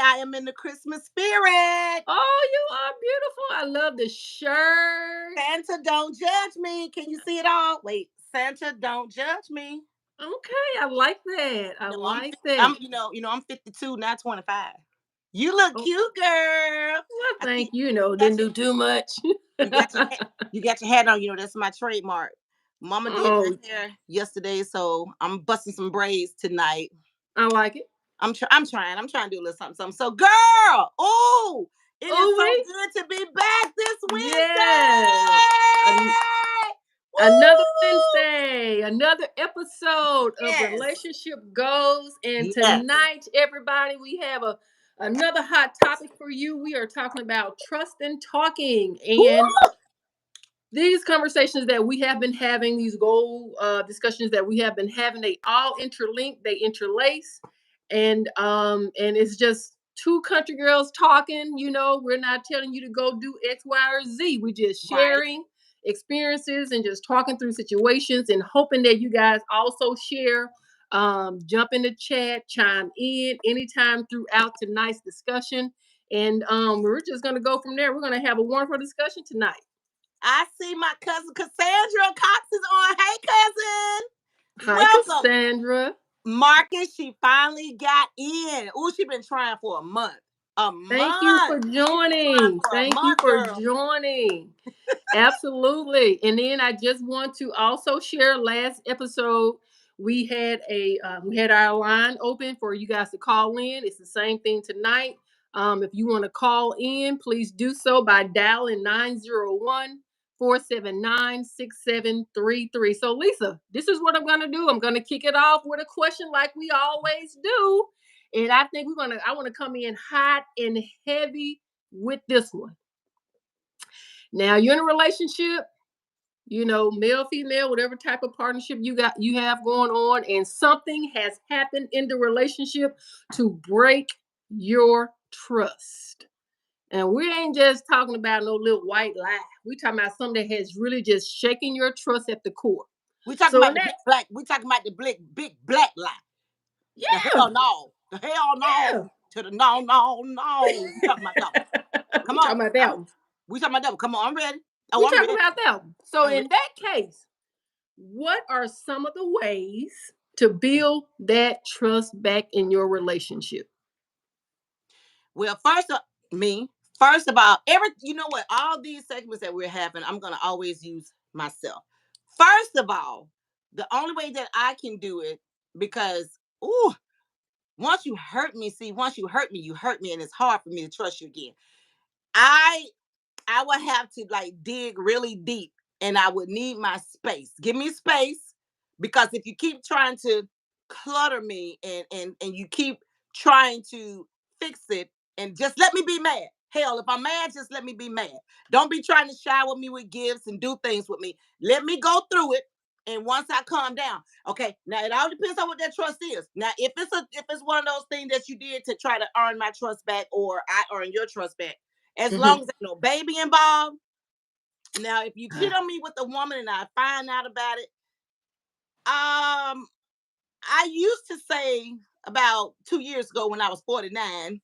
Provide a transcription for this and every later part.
I am in the Christmas spirit. Oh, you are beautiful. I love the shirt. Santa, don't judge me. Can you see it all? Wait, Santa, don't judge me. Okay, I like that. I No, like I'm that. I'm 52, not 25. You look Oh, cute, girl. well, I thank see you. No, you got didn't do too much. you got your hat, you got your hat on. That's my trademark. Mama did my Oh, hair yesterday, so I'm busting some braids tonight. I like it. I'm trying. I'm trying to do a little something, something. So, girl, oh, it is Oh, so wait. good to be back this Yes. An- Wednesday. Another Woo! Wednesday, another episode of Yes. Relationship Goals. And Yes. tonight, everybody, we have another hot topic for you. We are talking about trust and talking. And Woo! these conversations that we have been having, these goal discussions that we have been having, they all interlink, they interlace, and it's just two country girls talking. We're not telling you to go do X, Y, or Z. We're just Right. sharing experiences and just talking through situations and hoping that you guys also share. Jump in the chat, chime in anytime throughout tonight's discussion, and we're just gonna go from there. We're gonna have a wonderful discussion tonight. I see my cousin Cassandra Cox is on. Hey, cousin. Hi, Welcome. Cassandra. Marcus, she finally got in. Oh, she been trying for a month. A Thank you for month. She been trying joining. for a Thank you month, for girl. joining. Absolutely. And then I just want to also share last episode we had our line open for you guys to call in. It's the same thing tonight. If you want to call in, please do so by dialing 901-479-6733. So Lisa, this is what I'm going to do. I'm going to kick it off with a question like we always do. And I think I want to come in hot and heavy with this one. Now you're in a relationship, male, female, whatever type of partnership you have going on, and something has happened in the relationship to break your trust. And we ain't just talking about no little white lie. We talking about something that has really just shaken your trust at the core. We talking So about in the that, big black. We talking about the big black lie. The yeah, hell no. The hell yeah. no. To the no, no, no. We talking about that one. Come We on. talking about that one. We talking about that one. Come on, I'm ready. Oh, We I'm talking ready. about that one. So I'm ready. in that case, what are some of the ways to build that trust back in your relationship? Well, first of all, you know what? All these segments that we're having, I'm gonna always use myself. First of all, the only way that I can do it, because ooh, once you hurt me, you hurt me, and it's hard for me to trust you again. I I would have to like dig really deep, and I would need my space. Give me space, because if you keep trying to clutter me, and you keep trying to fix it, and just let me be mad. Hell, if I'm mad, just let me be mad. Don't be trying to shower me with gifts and do things with me. Let me go through it. And once I calm down, okay. Now it all depends on what that trust is. Now, if it's one of those things that you did to try to earn my trust back, or I earn your trust back, as long Mhm. as there's no baby involved. Now, if you cheat on me with a woman and I find out about it, I used to say about 2 years ago when I was 49,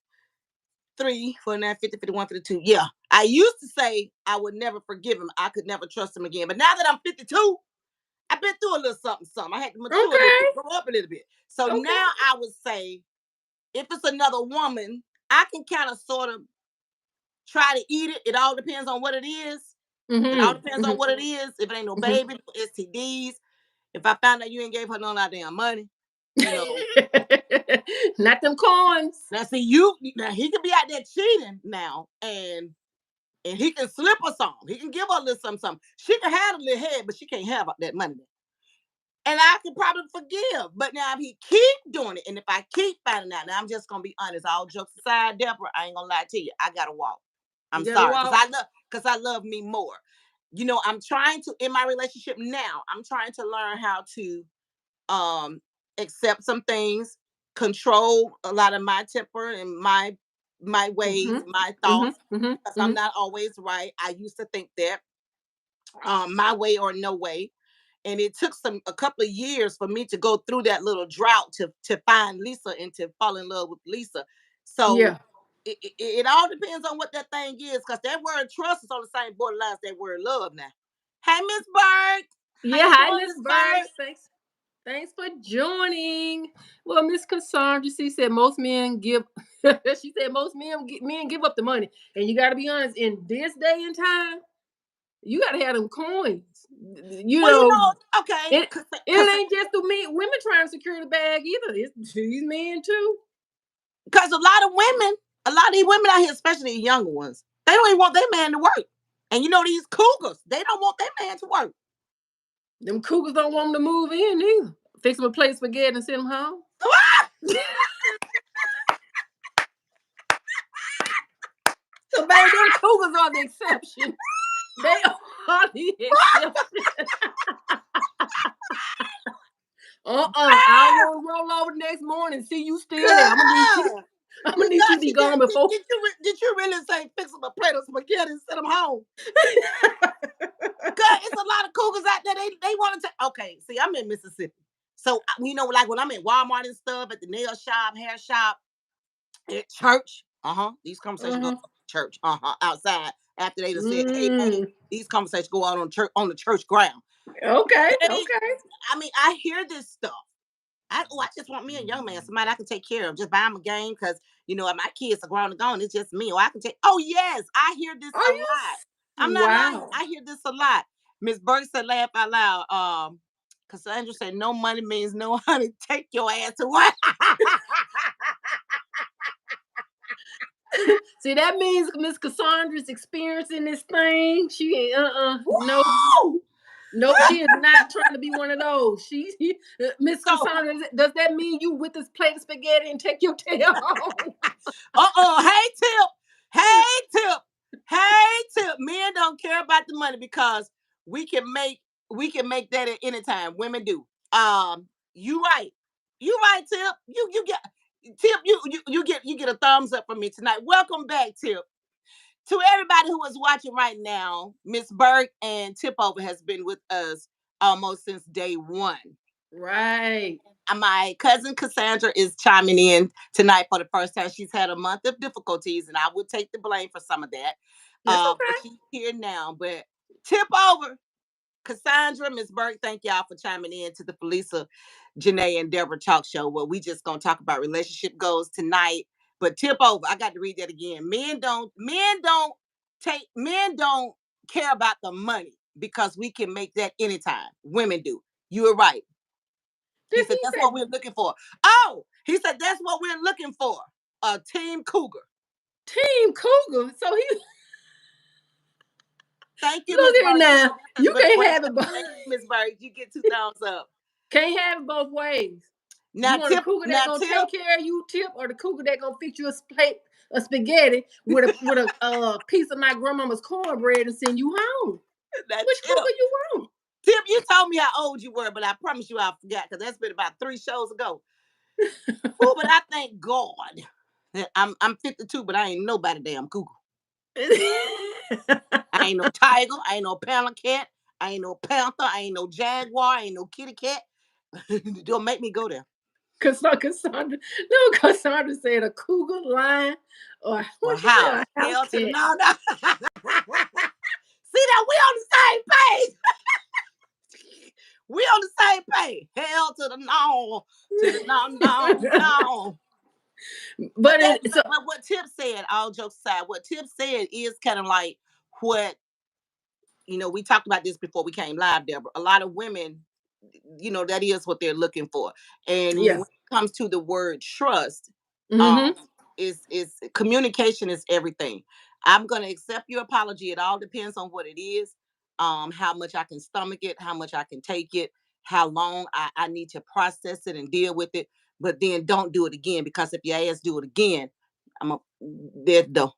3, 49, 50, 51, 52. Yeah. I used to say I would never forgive him. I could never trust him again. But now that I'm 52, I've been through a little something, something. I had to mature a little Okay. bit, grow up a little bit. So now Okay. I would say, if it's another woman, I can kind of sort of try to eat it. It all depends on what it is. It all Mhm. depends on Mhm. what it is. If it ain't no Mhm. baby, no STDs. If I found out you ain't gave her no damn money, you know. Not them coins. Now see, now he could be out there cheating now, and he can slip her some. He can give her a little something, something. She can have a little head, but she can't have that money. And I could probably forgive. But now if he keep doing it, and if I keep finding out, now I'm just gonna be honest. All jokes aside, Deborah, I ain't gonna lie to you. I gotta walk. You I'm gotta sorry, walk. because I love me more. I'm trying to, in my relationship now, I'm trying to learn how to um accept some things, control a lot of my temper and my ways, Mhm. my Mhm. thoughts, Mhm. because I'm Mhm. not always right. I used to think that my way or no way. And it took a couple of years for me to go through that little drought to find Lisa and to fall in love with Lisa. So Yeah. it all depends on what that thing is, because that word trust is on the same borderline as that word love now. Hey, Miss Bird. How Yeah, you hi, doing, Miss Miss Bird? Burks. Thanks for joining. Well, Miss Cassandra, she said most men give. She said most men give up the money, and you got to be honest. In this day and time, you got to have them coins. You Well, know, okay, it it ain't just the men, women trying to secure the bag either. It's these men too. because a lot of these women out here, especially the younger ones, they don't even want their man to work. And these cougars, they don't want their man to work. Them cougars don't want them to move in either. Fix them a plate of spaghetti and send them home. So, baby, them cougars are the exception. They are the exception. I won't roll over the next morning and see you still there. I'm gonna need you. God, I'm gonna need you to be she gone before. did you really say fix them a plate of spaghetti and send them home? Cause it's a lot of cougars out there. They want to. Okay, see, I'm in Mississippi, so like when I'm at Walmart and stuff, at the nail shop, hair shop, at church. These conversations go Uh-huh. on at church. Outside after they just said, hey, hey. Mm. These conversations go out on the church ground. Okay. They, Okay. I mean, I hear this stuff. I just want me a young man, somebody I can take care of. Just buy him a game because my kids are grown and gone. It's just me. Or I can take. Oh yes, I hear this Are a you? lot. I'm not lying. Wow. I hear this a lot. Miss Burke said, "Laugh out loud." Cassandra said, "No money means no honey. Take your ass to work." See, that means Miss Cassandra's experiencing this thing. She ain't nope. Woo! Nope, she is not trying to be one of those. Miss So, Cassandra, does that mean you with this plate of spaghetti and take your tail home? hey Tip, hey Tip, hey Tip. Men don't care about the money because we can make we can make that at any time. Women do. You right, you right, Tip. You get Tip. You get a thumbs up from me tonight. Welcome back, Tip. To everybody who is watching right now, Miss Burke and Tip Over has been with us almost since day one. Right. My cousin Cassandra is chiming in tonight for the first time. She's had a month of difficulties, and I would take the blame for some of that. That's But okay. she's here now. But tip over, Cassandra, Miss Burke. Thank y'all for chiming in to the Falisa, Janae, and Debra talk show, where we just gonna talk about relationship goals tonight. But tip over, I got to read that again. Men don't care about the money because we can make that anytime. Women do. You are right. He Did said, he that's say what we're looking for. Oh, he said, that's what we're looking for. A team cougar. Team Cougar? So he Thank you, Miss look here Bird. now. Has You been a can't great have show. it. Thank you, Miss Bird. You get 2 thumbs up. Can't have it both ways. You Now, want a Tip, cougar that now, gonna Tip, take care of you, Tip, or the cougar that gonna fix you a plate of spaghetti with a piece of my grandmama's cornbread and send you home? now, Which Tip. cougar you want? Tip, you told me how old you were, but I promise you I forgot because that's been about 3 shows ago. Oh, but I thank God that I'm 52, but I ain't nobody damn cougar. I ain't no tiger. I ain't no panther cat. I ain't no panther. I ain't no jaguar. I ain't no kitty cat. Don't make me go there. Cassandra, no, Cassandra said a cougar, lion, or Or what she said, house. a house Hell to the cat. no, no. See that we on the same page. We on the same page. Hell to the no, to the no, no, no. But But it so what Tip said, all jokes aside, what Tip said is kind of like what we talked about this before we came live, Deborah. A lot of women, that is what they're looking for. And when yeah. it comes to the word trust, um, Mm-hmm. is communication is everything. I'm gonna accept your apology. It all depends on what it is, how much I can stomach it, how much I can take it, how long I need to process it and deal with it. But then don't do it again because if your ass do it again, I'm a there's the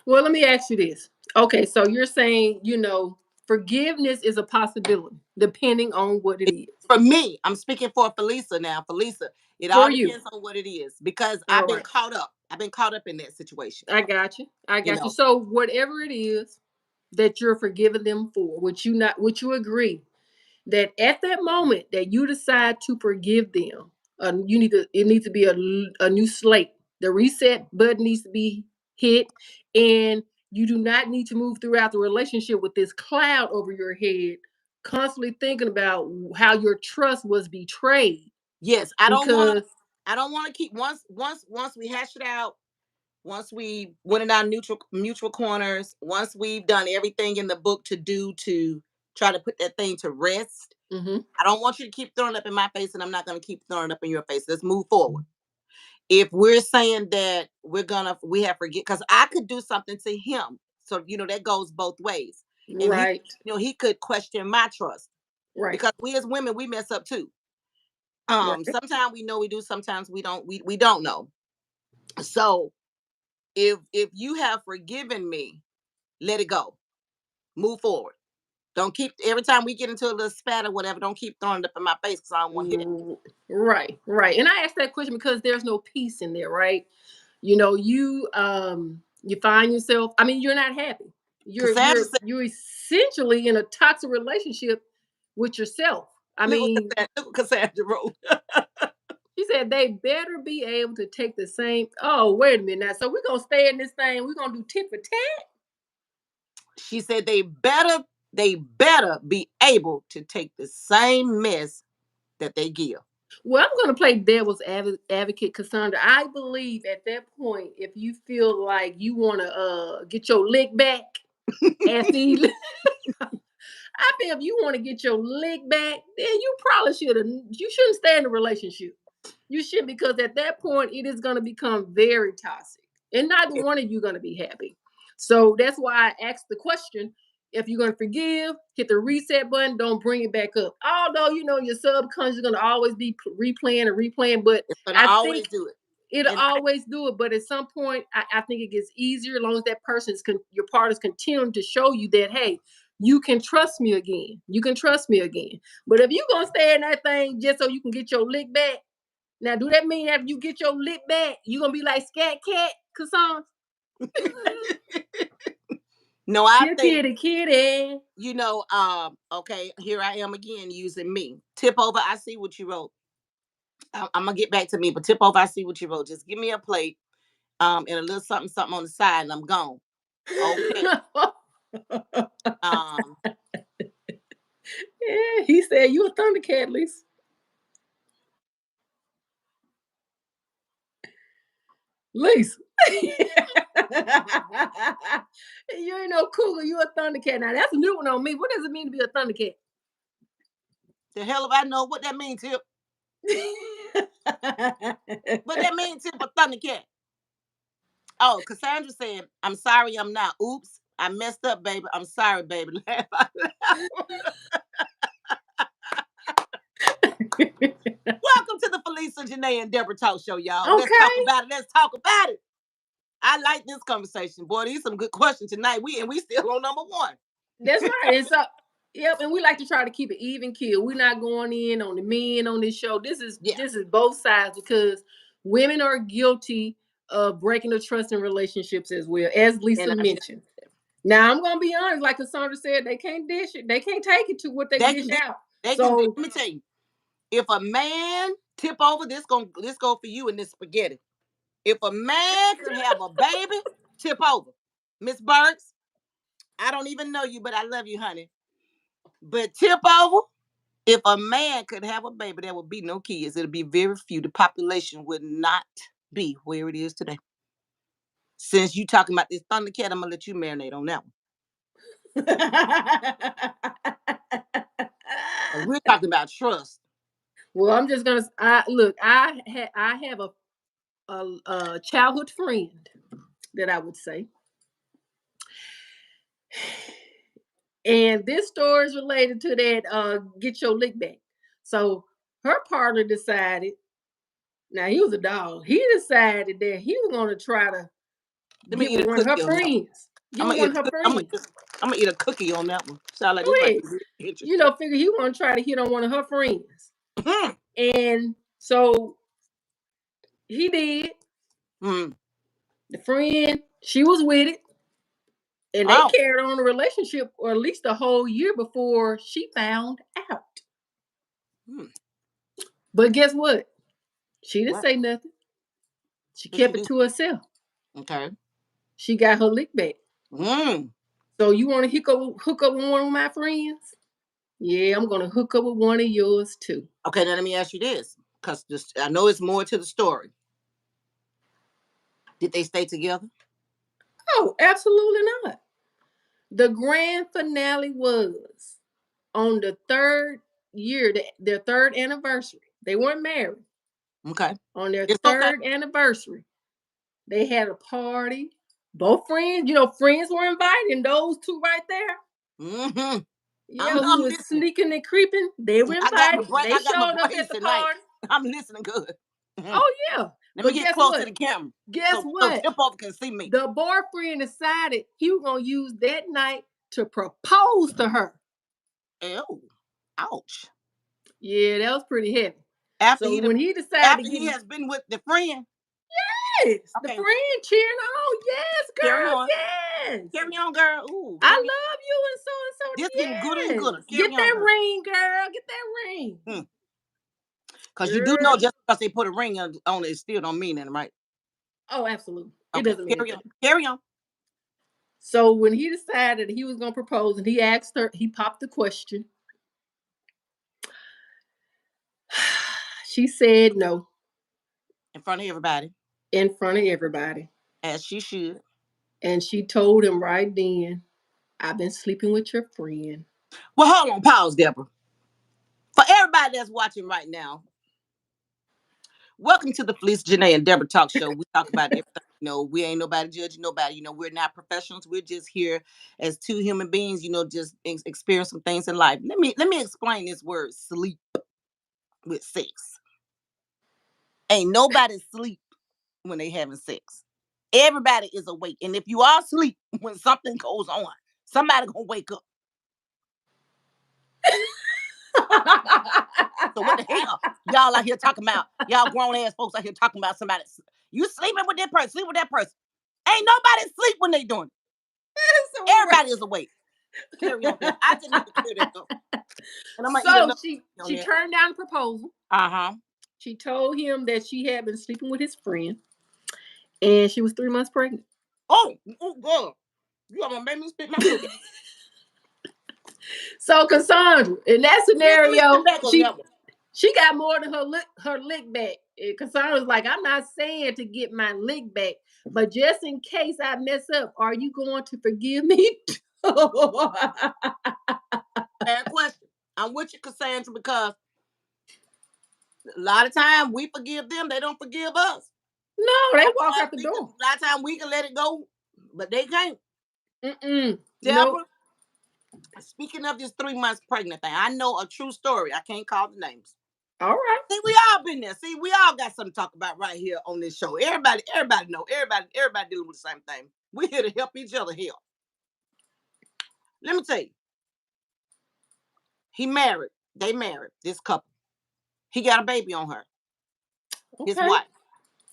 Well, let me ask you this. Okay, so you're saying, forgiveness is a possibility depending on what it is for me. I'm speaking for Felisa now. Felisa, it for all you. depends on what it is because All right. I've been caught up in that situation. I got you. I You got you. know, So whatever it is that you're forgiving them for, which you agree that at that moment that you decide to forgive them, it needs to be a new slate. The reset button needs to be hit, and you do not need to move throughout the relationship with this cloud over your head, constantly thinking about how your trust was betrayed. Yes, Because I don't want to keep once we hash it out, once we went in our mutual corners, once we've done everything in the book to do to try to put that thing to rest. Mhm. I don't want you to keep throwing it up in my face, and I'm not going to keep throwing it up in your face. Let's move forward. If we're saying that we have forget, because I could do something to him, so that goes both ways, and Right. he could question my trust, Right. because we as women, we mess up too. Right. Sometimes we know we do, sometimes we don't. We don't know. So if you have forgiven me, let it go. Move forward. Don't keep, every time we get into a little spat or whatever, don't keep throwing it up in my face, because I don't want to hear Mm, right. Right. And I asked that question because there's no peace in there, right? You find yourself, I mean, you're not happy. that. Cassandra said, You're essentially in a toxic relationship with yourself. I mean, look what Cassandra wrote. she said they better be able to take the same. Oh, wait a minute now. So we're gonna stay in this thing. We're gonna do tit for tat. She said they better be able to take the same mess that they give. Well, I'm gonna play devil's advocate, Cassandra. I believe at that point, if you feel like you wanna get your lick back after you I feel if you want to get your lick back, then you shouldn't stay in a relationship. You should, because at that point it is going to become very toxic. And neither one of you going to be happy. So that's why I asked the question. If you're going to forgive, hit the reset button, don't bring it back up. Although your subconscious is going to always be replaying and replaying, but It's gonna I always think do it. it'll And always do it. But at some point, I think it gets easier as long as that your partner's continuing to show you that, hey, you can trust me again. You can trust me again. But if you gonna stay in that thing just so you can get your lick back, now do that mean after you get your lick back, you gonna be like Scat Cat, Cassandra? no, I Kitty, think, kitty, kitty. okay, here I am again using me. Tip over, I see what you wrote. I'm gonna get back to me, but tip over, I see what you wrote. Just give me a plate, and a little something, something on the side, and I'm gone. Okay. Um, Yeah, he said you a Thundercat, Lisa. Lisa. You ain't no cougar, you a Thundercat. Now that's a new one on me. What does it mean to be a Thundercat? the hell if I know what that means, Tip. What that means, Tip, a Thundercat. Oh, Cassandra said, I'm sorry, I'm not. Oops, I messed up, baby. I'm sorry, baby. Laugh out loud. Welcome to the Falisa, Janae, and Debra Talk Show, y'all. Let's talk Okay. about it. Let's talk about it. I like this conversation, boy. These some good questions tonight. We still on number one. That's right. And so, yep, and we like to try to keep it even kill. We're not going in on the men on this show. This is Yeah, this is both sides because women are guilty of breaking the trust in relationships as well, as and Lisa I mean, mentioned. Now I'm gonna be honest, like Cassandra said, they can't dish it, they can't take it to what they they dish can do. out. They can do. So Let me tell you, if a man tip over, this go for you in this spaghetti. If a man could have a baby, tip over. Miss Burks, I don't even know you, but I love you, honey. But tip over. If a man could have a baby, there would be no kids. It'll be very few. The population would not be where it is today. Since you talking about this Thundercat, I'm gonna let you marinate on that one. We're talking about trust. well, I'm just gonna look. I have a childhood friend that I would say. And this story is related to that get your lick back. So her partner decided, now he was a dog, he decided that he was gonna try to Let me get eat with a one of her cookie on that one. friends. Get I'm with gonna eat one a of her cookie. friends. I'm gonna eat a cookie on that one. Sound like Go this might ahead. be really interesting. Figure he wanna try to hit on one of her friends. And so he did. Mm. The friend, she was with it. And they Oh. carried on a relationship or at least a whole year before she found out. Mm. But guess what? She didn't What? say nothing. She What she kept it do? to herself. Okay. She got her lick back. Mm. So you want to hook up with one of my friends? Yeah, I'm gonna hook up with one of yours too. Okay, now let me ask you this, because I know it's more to the story. Did they stay together? Oh, absolutely not. The grand finale was on the third year, their third anniversary. They weren't married. Okay. On their It's okay. third anniversary, they had a party. Both friends, friends were invited, and those two right there, Mm-hmm. who I'm was listening. sneaking and creeping, they were invited. They I got my showed up at braids the tonight. party. I'm listening good. Mhm. Oh yeah. Let me But get guess close to what? the camera Guess so what? Tip over can see me. The boyfriend decided he was gonna use that night to propose to her. Ew. Ouch. Yeah, that was pretty heavy. After So he when he decided after to he get has been with the friend. yes, the Okay. friend cheering on, yes, Carry girl, on. yes. Carry on, girl. Ooh, I let me. love you This getting gooder and and so. gooder. Yes. Get Carry on, that girl. ring, girl. Get that ring. Because you do know Girl. just because they put a ring on it, it still don't mean anything, right? Oh, absolutely. It Okay, doesn't mean carry on. anything. Carry on. So when he decided he was gonna propose and he asked her, he popped the question. She said no In front of everybody, in front of everybody. as she should. And she told him right then, I've been sleeping with your friend. Well, hold on, pause, Deborah. For everybody that's watching right now, welcome to the Felice, Janae, and Deborah Talk Show. We talk about everything. We ain't nobody judging nobody. We're not professionals. We're just here as two human beings. Just experience some things in life. Let me explain this word sleep with sex. Ain't nobody sleep when they having sex. Everybody is awake, and if you are asleep when something goes on, somebody gonna wake up. So what the hell? Y'all out here talking about y'all grown ass folks out here talking about somebody. You sleeping with that person, sleep with that person. Ain't nobody sleep when they doing it. Everybody is awake. Carry on, Deb. I just need to clear that up. And I'm gonna eat So another on she that. turned down the proposal. Uh-huh. She told him that she had been sleeping with his friend and she was 3 months pregnant. Oh, girl. You gonna make me spit my milk. So Cassandra, in that Let me sit scenario, back on that one. she got more than her lick back. And Cassandra's like, I'm not saying to get my lick back, but just in case I mess up, are you going to forgive me? Bad question. I'm with you, Cassandra, because a lot of time we forgive them, they don't forgive us. No, A they lot walk of out time the we can, door. a lot of time we can let it go, but they can't. Mm-mm. Nope. Deborah, speaking of this 3 months pregnant thing, I know a true story. I can't call the names. All right. See, we all been there. See, we all got something to talk about right here on this show. Everybody know. Everybody dealing with the same thing. We're here to help each other heal. Let me tell you, he married. They married. This couple. He got a baby on her. His Okay. wife.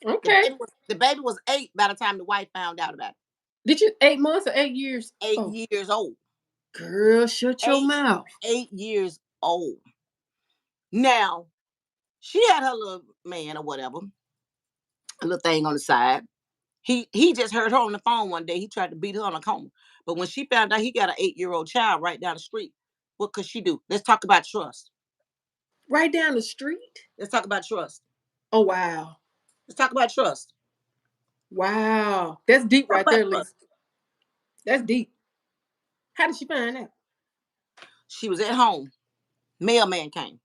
Okay. The baby was 8 by the time the wife found out about it. Did you 8 months or 8 years? 8 years old. Girl, shut your Eight mouth. 8 years old. Now she had her little man or whatever, a little thing on the side. He just heard her on the phone one day. He tried to beat her on a coma. But when she found out he got an 8-year-old child right down the street, what could she do? Let's talk about trust. Right down the street? Let's talk about trust. Oh wow. Let's talk about trust. Wow. That's deep Talk right about there, trust. Lisa. That's deep. How did she find out? She was at home. Mailman came.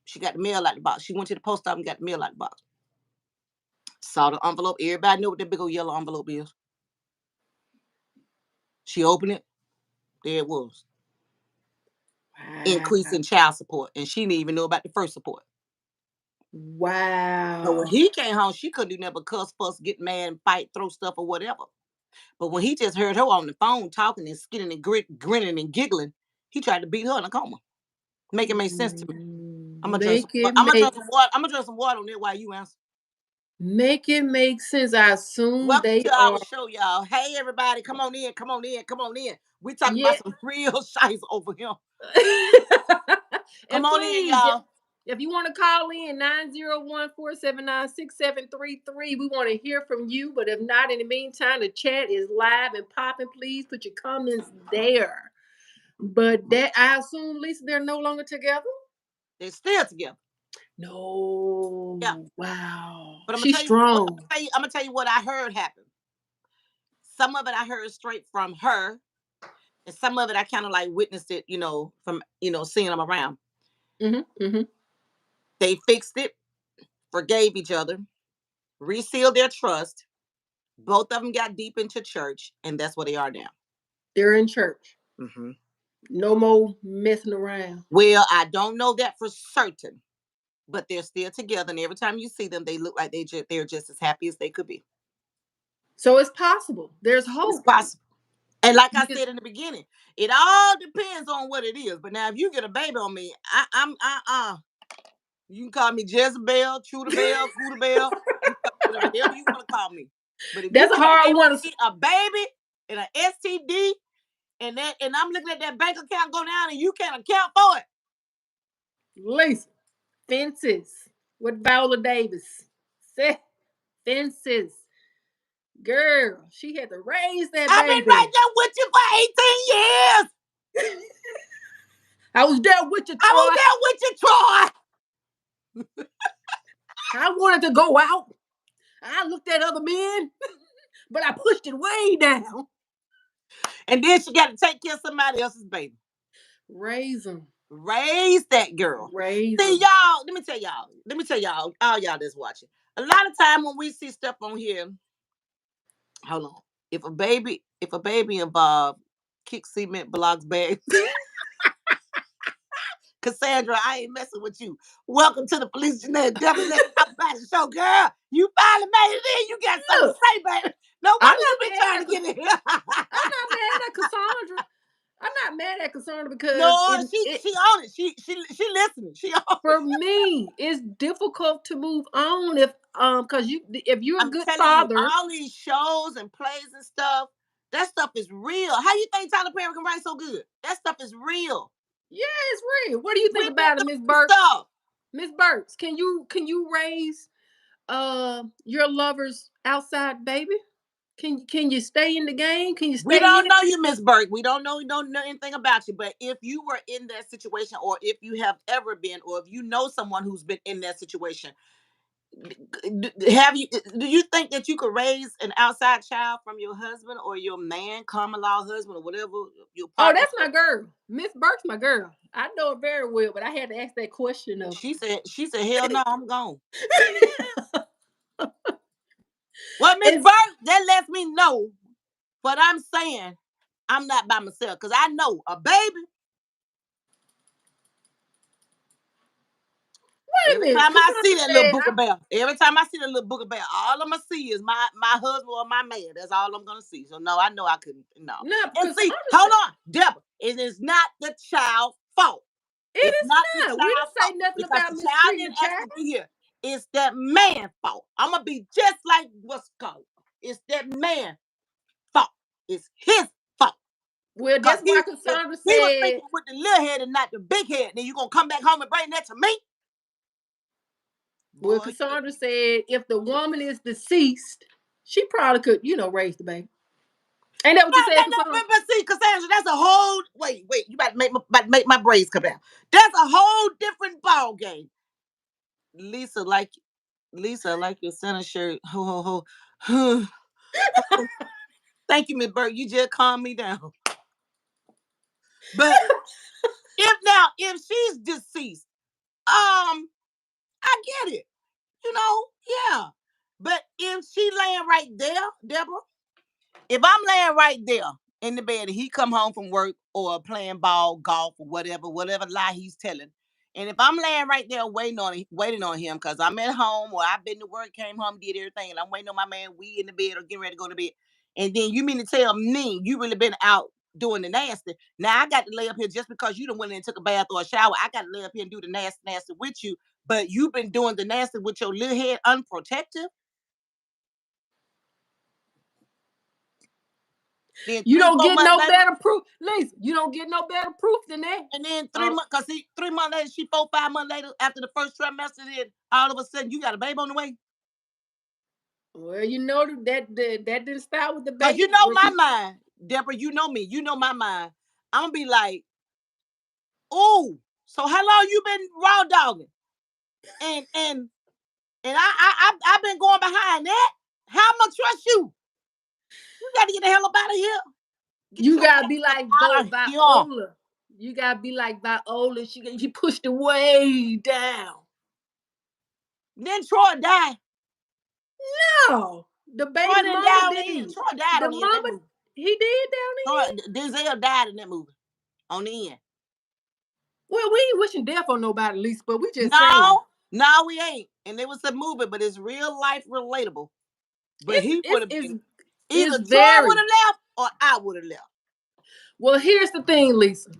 She got the mail out the box. She went to the post office and got the mail out the box. Saw the envelope. Everybody knew what that big old yellow envelope is. She opened it. There it was. Increase Wow. in child support. And she didn't even know about the first support. So when Wow. he came home, she couldn't do nothing but cuss, fuss, get mad, and fight, throw stuff or whatever. But when he just heard her on the phone talking and skinning and grinning and giggling, he tried to beat her in a coma. Make it make sense to me. I'm gonna drink some. Make it I'm gonna make drink some water. I'm gonna drink some water on it while you answer. make it make sense. I assume Welcome they to our are. show, y'all. Hey, everybody, come on in, come on in, come on in. We talking about Yeah. some real shice over here. Come And on in, please, y'all. If you want to call in 901-479-6733, we want to hear from you. But if not, in the meantime, the chat is live and popping. Please put your comments there. But that I assume, Lisa, they're no longer together. They're still together. Yeah. No, wow, But she's strong. I'm gonna tell you what I heard happen. Some of it I heard straight from her, and some of it I kind of like witnessed it, from seeing them around. Mm-hmm. They fixed it, forgave each other, resealed their trust. Both of them got deep into church, and that's where they are now. They're in church. Hmm. No more messing around. Well, I don't know that for certain, but they're still together, and every time you see them, they look like they're just as happy as they could be. So it's possible. There's It's hope. possible. And like I You said in the beginning, it all depends on what it is. But now, if you get a baby on me, you can call me Jezebel, True the Bell, Food the Bell, whatever the hell you want to call me. But if you That's a get a hard baby one. on me, a baby and an STD, and I'm looking at that bank account go down, and you can't account for it. Lisa, fences with Viola Davis. Say, fences. Girl, she had to raise that I've been right baby. there with you for 18 years. I was there with you, I was Troy. there with you, Troy. I wanted to go out. I looked at other men, but I pushed it way down. And then she got to take care of somebody else's baby. Raise them. Raise that girl. Raise See, them. y'all, let me tell y'all, all y'all that's watching. A lot of time when we see stuff on here, hold on. If a baby involved, kick cement blocks bags. Cassandra, I ain't messing with you. Welcome to the Falisa and Debra. Let's talk about the show, girl. You finally made it in. You got something to Look, say, baby. No I'm wonder you not been mad trying at to get in here. I'm not mad at Cassandra. I'm not mad at Cassandra because No, it, she it she on it. She listening. She on for it. me it's difficult to move on because if you're a I'm good telling you, father. all these shows and plays and stuff, that stuff is real. How you think Tyler Perry can write so good? That stuff is real. Yeah, it's real. What do you think We've been about it, through Miss some Burks? stuff. Miss Burks, can you raise your lover's outside baby? Can you stay in the game? Can you We stay don't in know it? you, Miss Burke. We don't know anything about you. But if you were in that situation, or if you have ever been, or if you know someone who's been in that situation, have you? Do you think that you could raise an outside child from your husband or your man, common law husband, or whatever your Oh, partner? that's my girl. Miss Burke's my girl. I know her very well, but I had to ask that question of She said, hell no, I'm gone. Well, Miss it's Burke, that lets me know what I'm saying. I'm not by myself because I know a baby. wait a Every minute. time I see Cassandra that little said, booger bear, all I'm gonna see is my husband or my man. That's all I'm gonna see. So no, I know I couldn't. No. no, And see, Cassandra hold said on, Deborah. It is not the child's fault. it It's is not the not. We child's didn't say fault nothing because about the child mistreating the didn't child. actually be here. It's that man's fault. I'm gonna be just like what's called. It's that man's fault. It's his fault. Well, Cause that's why if Cassandra he was said. thinking with the little head and not the big head, then you gonna come back home and bring that to me? Well, Boy, Cassandra said if the woman is deceased, she probably could, raise the baby. Ain't that what you no, said, no, Cassandra? but see, Cassandra, that's a whole wait. You about to make my braids come out. That's a whole different ball game. Lisa, like your Santa shirt. Ho ho ho. Thank you, Miss Burke. You just calmed me down. But if she's deceased, I get it. Yeah. But if she laying right there, Deborah, if I'm laying right there in the bed and he come home from work or playing ball, golf, or whatever lie he's telling, and if I'm laying right there waiting on him because I'm at home or I've been to work, came home, did everything, and I'm waiting on my man, we in the bed or getting ready to go to bed, and then you mean to tell me you really been out doing the nasty? Now I got to lay up here just because you done went in and took a bath or a shower. I got to lay up here and do the nasty with you, but you've been doing the nasty with your little head unprotected. Then You three, don't four get months no later, better proof. Listen, you don't get no better proof than that. and then Uh, 3 months, cause see, 3 months later, she 4, 5 months later, after the first trimester, then all of a sudden you got a baby on the way. well, you know that didn't start with the Cause you baby. know Where my people, mind, Deborah. You know me. You know my mind. I'm gonna be like, oh, so how long you been raw dogging? And I've been going behind that. How am I gonna trust you? You got to get the hell up out of here. Get you your gotta be ass up like out of here. Viola. You gotta be like Viola. She pushed it way down. Then Troy died. No, the Troy baby didn't mama die on the end. did. Troy died The on the end of that mama, movie. he did down Troy, there. Denzel died in that movie on the end. Well, we ain't wishing death on nobody, Lisa, but we just saying No, no, we ain't. And it was a movie, but it's real life relatable. But it's he would it's have it's been it's either Troy would very have left or I would have left. well. Here's the thing, Lisa.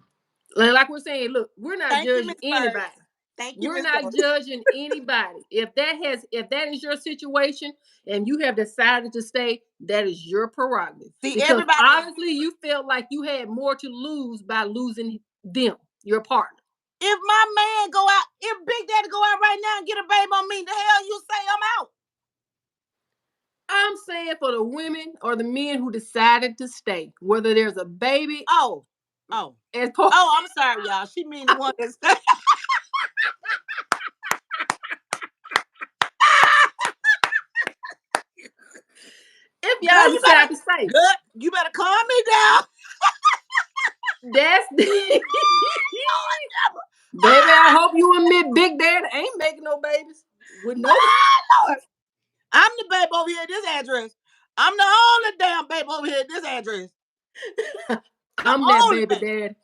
Like we're saying, look, we're not Thank you, judging Miss Bird. anybody. Thank you, We're Miss not Bird. judging anybody. If that is your situation and you have decided to stay, that is your prerogative. See, Because everybody, honestly, you felt like you had more to lose by losing them, your partner. if my man go out, if Big Daddy go out right now and get a baby on me, the hell you say I'm out? I'm saying for the women or the men who decided to stay, whether there's a baby Oh, oh, as part. oh, I'm sorry, y'all. She mean the one that's If girl, y'all you better decide to stay, good. You better calm me down. that's the Lord, Deborah. baby. I hope you admit Big Daddy ain't making no babies with nobody. Lord. I'm the babe over here at this address. I'm the only damn babe over here at this address. The I'm that only baby babe. daddy.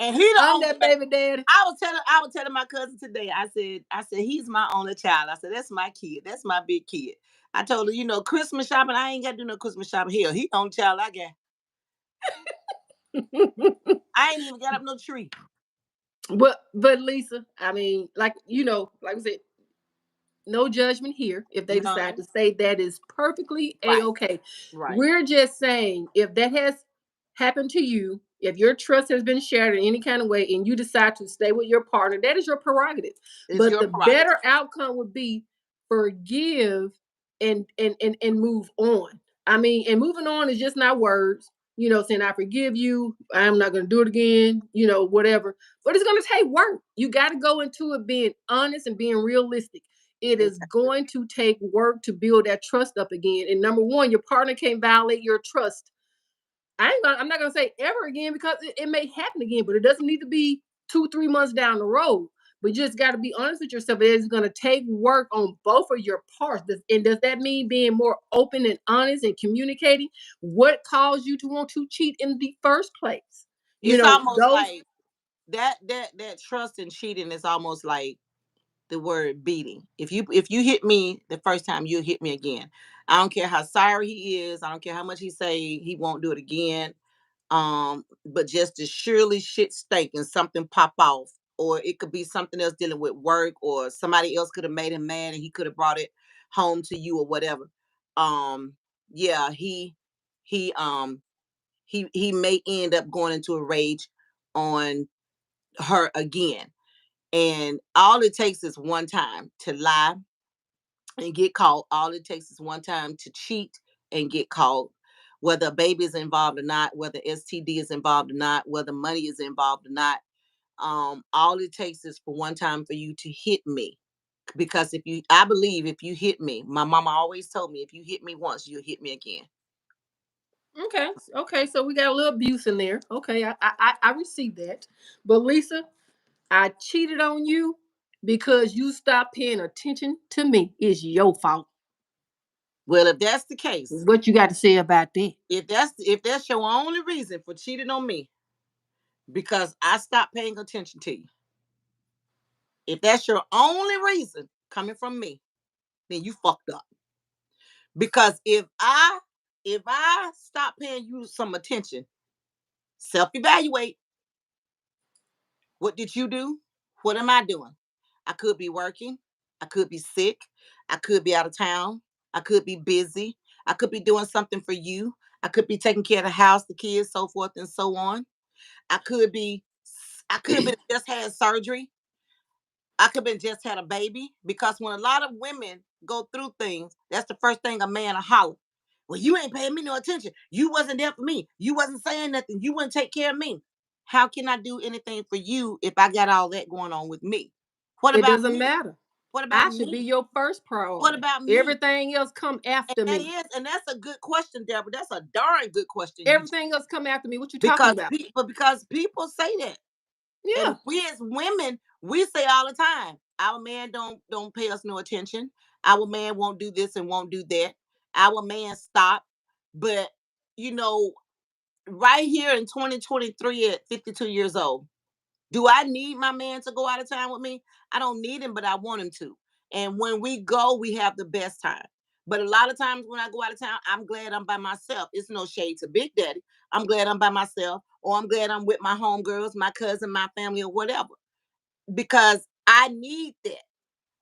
And he the I'm only that baby. baby daddy. I was telling my cousin today. I said, he's my only child. I said, that's my kid. That's my big kid. I told her, Christmas shopping, I ain't got to do no Christmas shopping here. He the only child I got. I ain't even got up no tree. But Lisa, I mean, like I said, no judgment here. If they decide None. to say that is perfectly a Right. okay. Right. We're just saying if that has happened to you, if your trust has been shattered in any kind of way, and you decide to stay with your partner, that is your prerogative. It's But your the prerogative. better outcome would be forgive and move on. I mean, and moving on is just not words. Saying I forgive you, I'm not going to do it again. Whatever. But it's going to take work. You got to go into it being honest and being realistic. It is Exactly. going to take work to build that trust up again. And number one, your partner can't violate your trust. I'm not gonna say ever again because it may happen again, but it doesn't need to be 2, 3 months down the road. But you just got to be honest with yourself. It is going to take work on both of your parts. And does that mean being more open and honest and communicating what caused you to want to cheat in the first place? It's almost Those. like that trust and cheating is almost like the word beating. If you hit me the first time, you'll hit me again. I don't care how sorry he is. I don't care how much he say he won't do it again. But just as surely shit stink and something pop off, or it could be something else dealing with work, or somebody else could have made him mad and he could have brought it home to you or whatever. Yeah, he may end up going into a rage on her again. And all it takes is one time to lie and get caught. All it takes is one time to cheat and get caught. Whether a baby is involved or not, whether STD is involved or not, whether money is involved or not. All it takes is for one time for you to hit me. Because I believe if you hit me, my mama always told me, if you hit me once, you'll hit me again. Okay, okay, so we got a little abuse in there. Okay, I received that. But Lisa, I cheated on you because you stopped paying attention to me. It's your fault. Well, if that's the case, What you got to say about that? if that's your only reason for cheating on me, because I stopped paying attention to you, if that's your only reason coming from me, then you fucked up. Because if I stop paying you some attention, self-evaluate. What did you do? What am I doing? I could be working. I could be sick. I could be out of town. I could be busy. I could be doing something for you. I could be taking care of the house, the kids, so forth and so on. I could be, I could be just had surgery. I could have just had a baby because when a lot of women go through things, that's the first thing a man will holler. Well, you ain't paying me no attention. You wasn't there for me. You wasn't saying nothing. You wouldn't take care of me. How can I do anything for you if I got all that going on with me? What It about doesn't me? matter. What about I should be me? your first What priority. about me? Everything else come And after that me. is, and that's a good question, Deborah. That's a darn good question you Everything else come after me. What you talking because about? people say that. And Yeah. we as women, we say all the time, our man don't pay us no attention. Our man won't do this and won't do that. Our man stop. But you know, right here in 2023 at 52 years old, do I need my man to go out of town with me? I don't need him, but I want him to. And when we go, we have the best time. But a lot of times when I go out of town, I'm glad I'm by myself. It's no shade to Big Daddy. I'm glad I'm by myself, or I'm glad I'm with my homegirls, my cousin, my family, or whatever. Because I need that.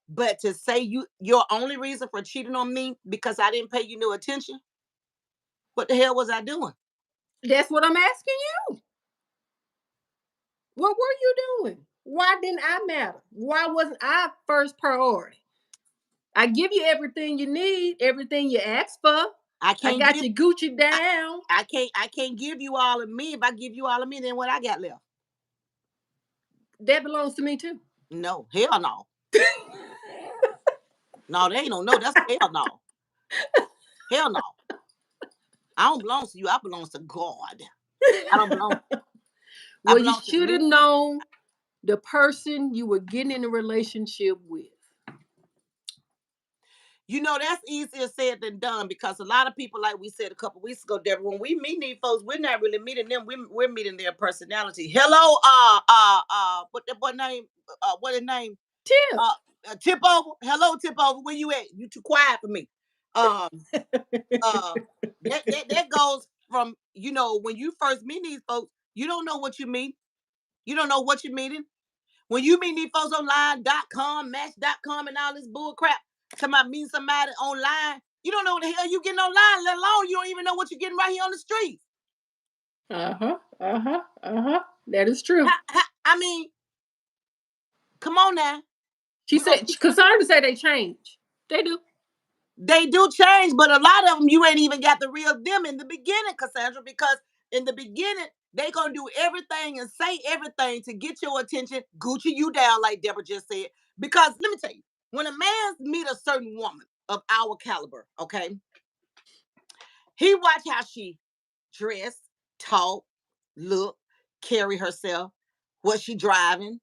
But to say your only reason for cheating on me because I didn't pay you no attention, what the hell was I doing? That's what I'm asking you. What were you doing? Why didn't I matter? Why wasn't I first priority? I give you everything you need, everything you ask for. I I can't got give you Gucci I, down. I can't give you all of me. If I give you all of me, then what I got left? That belongs to me too. No, hell no. No, they ain't no. That's hell no. Hell no. I don't belong to you. I belong to God. I don't belong. I Well, you belong to should have me. known the person you were getting in a relationship with. That's easier said than done because a lot of people, like we said a couple weeks ago, Deborah, when we meet these folks, we're not really meeting them. We're meeting their personality. Hello, what that boy name? What his name? Tip. Uh, Tip over. Hello, Tip over. Where you at? You too quiet for me. Um, uh, that goes from when you first meet these folks, you don't know what you meet. You don't know what you're meeting. When you meet these folks online.com, match.com, and all this bull crap, talking about meeting somebody online, you don't know what the hell you getting online, let alone you don't even know what you're getting right here on the street. Uh-huh. Uh-huh. Uh-huh. That is true. I mean, come on now. She We're gonna said, concerned to say they change. They do. They do change, but a lot of them you ain't even got the real them in the beginning, Cassandra, because in the beginning they gonna do everything and say everything to get your attention, Gucci you down, like Deborah just said. Because let me tell you, when a man meet a certain woman of our caliber, okay, he watch how she dress, talk, look, carry herself, what she driving,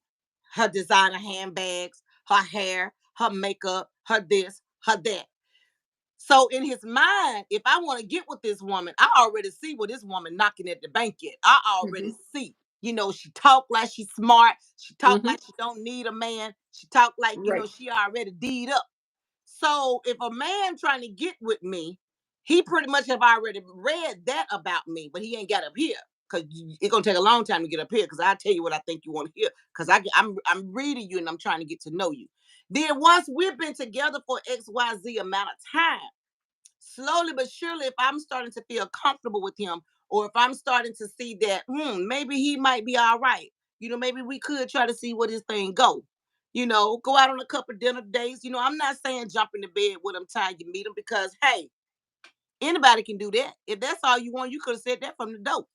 her designer handbags, her hair, her makeup, her this, her that. So in his mind, if I want to get with this woman, I already see what this woman knocking at the bank at. I already Mm-hmm. see. She talk like she's smart. She talk Mm-hmm. like she don't need a man. She talk like, Right. she already deed up. So if a man trying to get with me, he pretty much have already read that about me, but he ain't got up here. Cause it's gonna take a long time to get up here. Cause I tell you what I think you want to hear. Cause I'm reading you and I'm trying to get to know you. Then once we've been together for XYZ amount of time, slowly but surely, if I'm starting to feel comfortable with him, or if I'm starting to see that, maybe he might be all right. Maybe we could try to see where this thing go. Go out on a couple dinner dates. I'm not saying jump in the bed with him time you meet him because hey, anybody can do that. If that's all you want, you could have said that from the dope.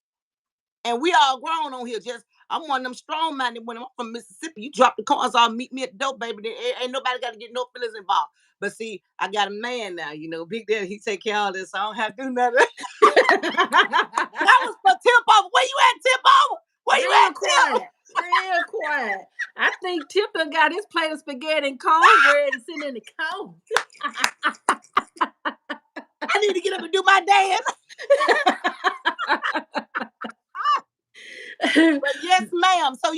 And we all grown on here. Just I'm one of them strong minded when I'm from Mississippi. You drop the cars off, meet me at the dope, baby. Then ain't nobody got to get no feelings involved. But see, I got a man now, Big Daddy, he take care of all this, so I don't have to do nothing. That was for Tip over. Where you at, Tip over? Where you Real at, Tip? quiet. Real quiet. I think Tip done got his plate of spaghetti and cornbread and sitting in the corner. I need to get up and do my dance. But yes, ma'am. So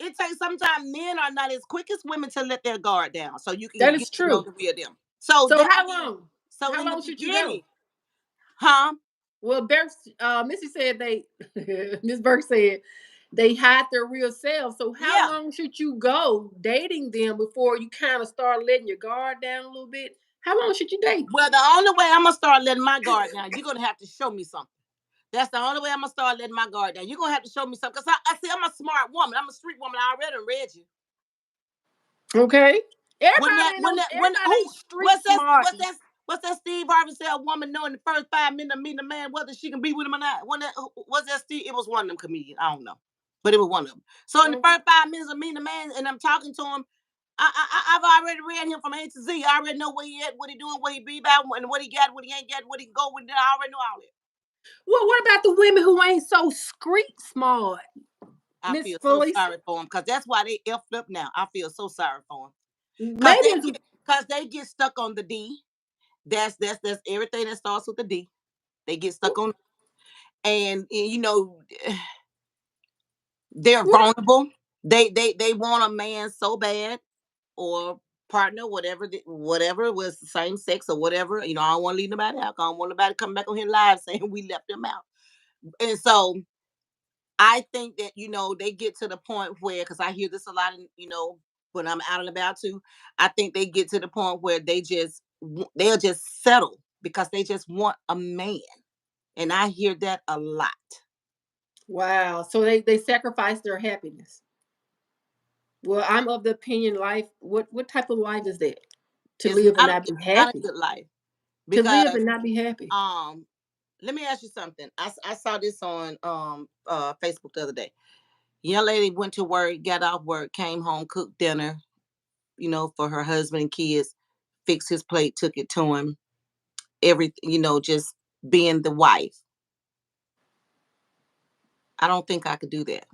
it takes sometimes men are not as quick as women to let their guard down. So you can That get is to know true. the real them. So So that how means long? so How in the long should you go? beginning, huh? Well, Missy said they, Miss Burke said they hide their real selves. So how Yeah. long should you go dating them before you kind of start letting your guard down a little bit? How long should you date? Well, the only way I'm gonna start letting my guard down, you're gonna have to show me something. That's the only way I'm gonna start letting my guard down. You're gonna have to show me something. Cause I see I'm a smart woman. I'm a street woman. I already read you. Okay. When that, Everybody ain't when no that, when everybody who? ain't street What's that? smart. What's that? Steve Harvey said a woman knowing the first 5 minutes of meeting a man whether she can be with him or not. When that was that Steve? It was one of them comedians. I don't know, but it was one of them. So in the Okay. first 5 minutes of meeting a man, and I'm talking to him, I've already read him from A to Z. I already know where he at, what he doing, where he be about, and what he got, what he ain't got, what he go with. I already know all that. Well, what about the women who ain't so street smart, I Miss feel so Falisa? sorry for him because that's why they effed up now. I feel so sorry for him because Maybe it's they get stuck on the D. That's everything that starts with the D. They get stuck on, and they're what vulnerable. They want a man so bad, or partner, whatever was the same sex or whatever. I don't want to leave nobody out. I don't want nobody coming back on here live saying we left them out. And so I think that they get to the point where, because I hear this a lot, when I'm out and about too. I think they get to the point where they'll just settle because they just want a man, and I hear that a lot. wow. So they sacrifice their happiness. Well, I'm of the opinion life. What type of life is that? To live and not It's be not a happy. good life To live because and not be happy. um let me ask you something. I saw this on Facebook the other day. Young lady went to work, got off work, came home, cooked dinner, for her husband and kids, fixed his plate, took it to him. Everything, just being the wife. I don't think I could do that.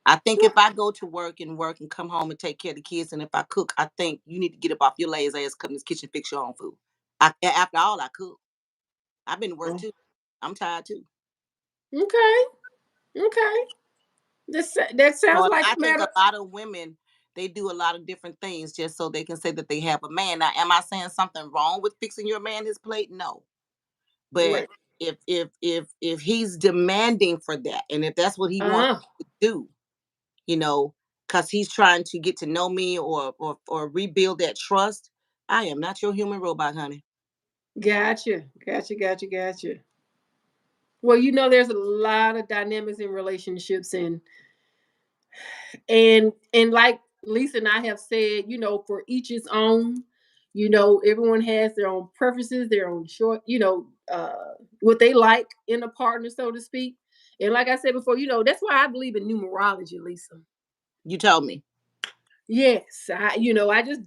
I think if What? I go to work and come home and take care of the kids, and if I cook, I think you need to get up off your lazy ass, come in this kitchen, fix your own food. After all, I cook. I've been to work Oh, too. I'm tired too. okay. Okay. That sounds So like I a think a matter. lot of women, they do a lot of different things just so they can say that they have a man. Now, am I saying something wrong with fixing your man his plate? No. But Right. if he's demanding for that, and if that's what he wants Uh, to do, you know, because he's trying to get to know me or rebuild that trust, I am not your human robot, honey. gotcha. Gotcha. Gotcha. Gotcha. Well, there's a lot of dynamics in relationships, and like Lisa and I have said, for each its own. Everyone has their own preferences, their own what they like in a partner, so to speak. And like I said before, that's why I believe in numerology, Lisa. You told me. Yes, I just,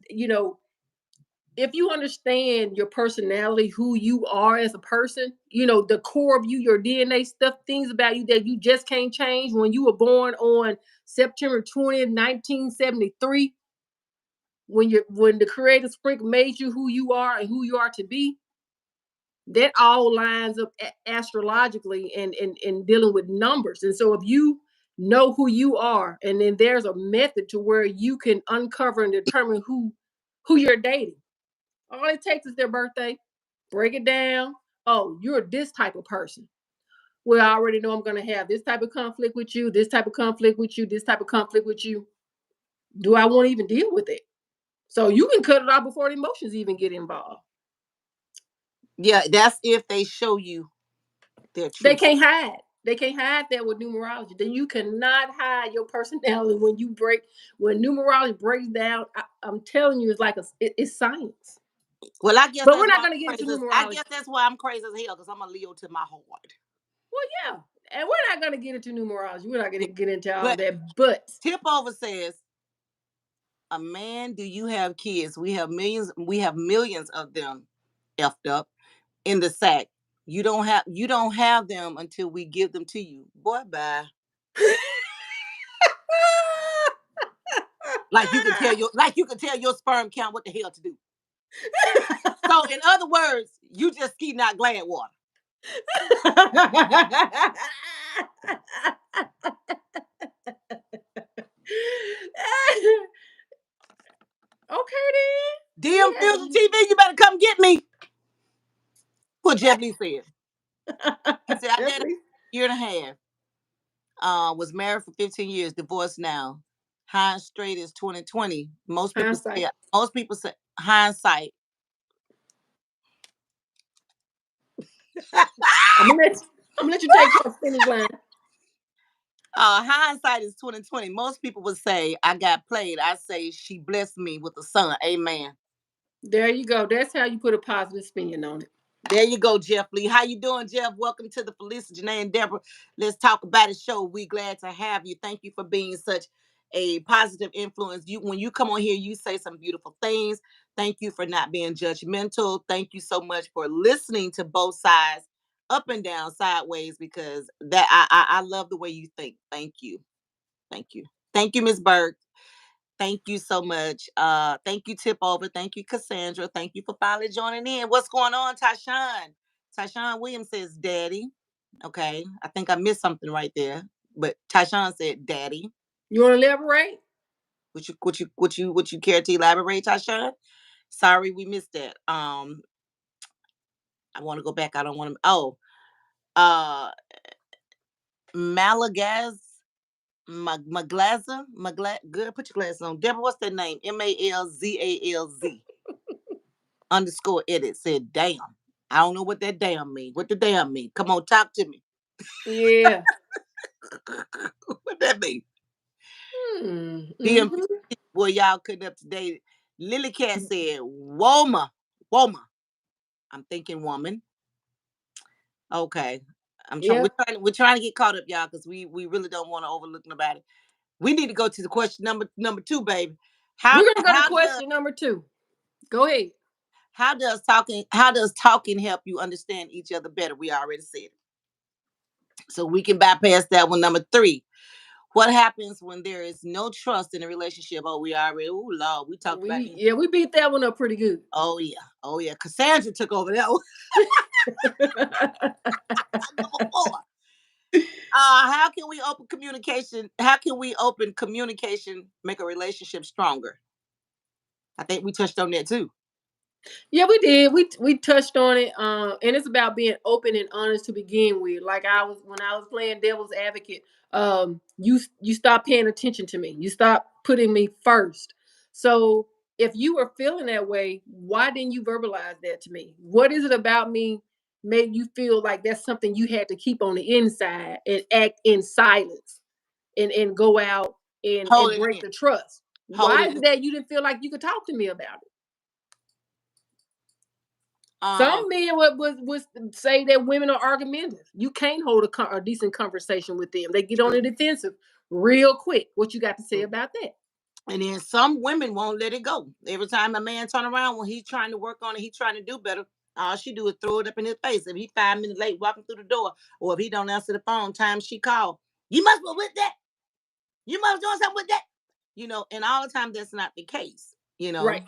if you understand your personality, who you are as a person, the core of you, your DNA stuff, things about you that you just can't change. When you were born on September 20th, 1973, when the creator spring made you who you are and who you are to be, that all lines up astrologically and dealing with numbers. And so if you know who you are, and then there's a method to where you can uncover and determine who you're dating. All it takes is their birthday. Break it down. Oh, you're this type of person. Well, I already know I'm going to have this type of conflict with you, this type of conflict with you, this type of conflict with you. Do I want to even deal with it? So you can cut it off before the emotions even get involved. Yeah, that's if they show you their They truth. can't hide. They can't hide that with numerology. Then you cannot hide your personality when numerology breaks down. I'm telling you, it's like it's science. Well, I guess But we're that's not why going to get I'm into crazy. I numerology. guess that's why I'm crazy as hell because I'm a Leo to my heart. Well, yeah, and we're not going to get into numerology. We're not going to get into all But that. But Tip Over says, "A man, do you have kids? We have millions. We have millions of them, effed up in the sack. You don't have them until we give them to you. Boy, bye. Like you can tell your sperm count what the hell to do. So in other words, you just keep not glad water. okay then. DM Fusion TV, you better come get me." What Jeff Lee said. He said, "I dated a Jeffrey, year and a half. Was married for 15 years, divorced now. Hindsight is 2020. Most people hindsight. say hindsight. I'm gonna let you, I'm gonna let you take your finish line. Hindsight is 2020. Most people would say I got played. I say she blessed me with a son. Amen. There you go. That's how you put a positive spin on it. There you go, Jeff Lee. How you doing, Jeff? Welcome to the Felisa, Janae, and Deborah. Let's talk about it show. We glad to have you. Thank you for being such a positive influence. You when you come on here, you say some beautiful things. Thank you for not being judgmental. Thank you so much for listening to both sides, up and down, sideways, because that I love the way you think. Thank you. Thank you. Thank you, Miss Berg. Thank you so much. Thank you, Tip Over. Thank you, Cassandra. Thank you for finally joining in. What's going on, Tyshawn? Tyshawn Williams says, Daddy. Okay. I think I missed something right there. But Tyshawn said, Daddy. You want to elaborate? Would you care to elaborate, Tyshawn? Sorry, we missed that. I want to go back. I don't want to. Uh, Malagaz. Maglaza, good. Put your glasses on. Deborah, what's that name? Malzalz underscore edit said, damn. I don't know what that damn mean. What the damn mean? Come on, talk to me. Yeah. What that mean? DMP, Mm-hmm. boy, y'all couldn't up to date. Lily Cat said, Woma. Woma. I'm thinking woman. Okay. I'm trying. Yeah. We're trying to get caught up, y'all, because we really don't want to overlook nobody. We need to go to the question number two, baby. How We're gonna go to how does question number 2. Go ahead. how does talking help you understand each other better? We already said it. So we can bypass that one. Number three. What happens when there is no trust in a relationship? Oh, we already, oh Lord, we talked about it. We beat that one up pretty good. Oh yeah. Oh yeah. Cassandra took over that one. Number four. How can we open communication? How can we open communication, make a relationship stronger? I think we touched on that too. Yeah, we did. We touched on it. And it's about being open and honest to begin with. Like I was when I was playing devil's advocate. You stop paying attention to me. You stop putting me first. So if you were feeling that way, why didn't you verbalize that to me? What is it about me made you feel like that's something you had to keep on the inside and act in silence and go out Hold and it break in. the trust? Hold Why it is in. it that you didn't feel like you could talk to me about it? Um, Some men would say that women are argumentative. You can't hold a decent conversation with them. They get on true. the defensive real quick. What you got to say about that? And then some women won't let it go. Every time a man turn around when he's trying to work on it, he's trying to do better. All she do is throw it up in his face. If he 5 minutes late walking through the door, or if he don't answer the phone, time she called, you must be with that. You must be doing something with that. And all the time that's not the case. Right,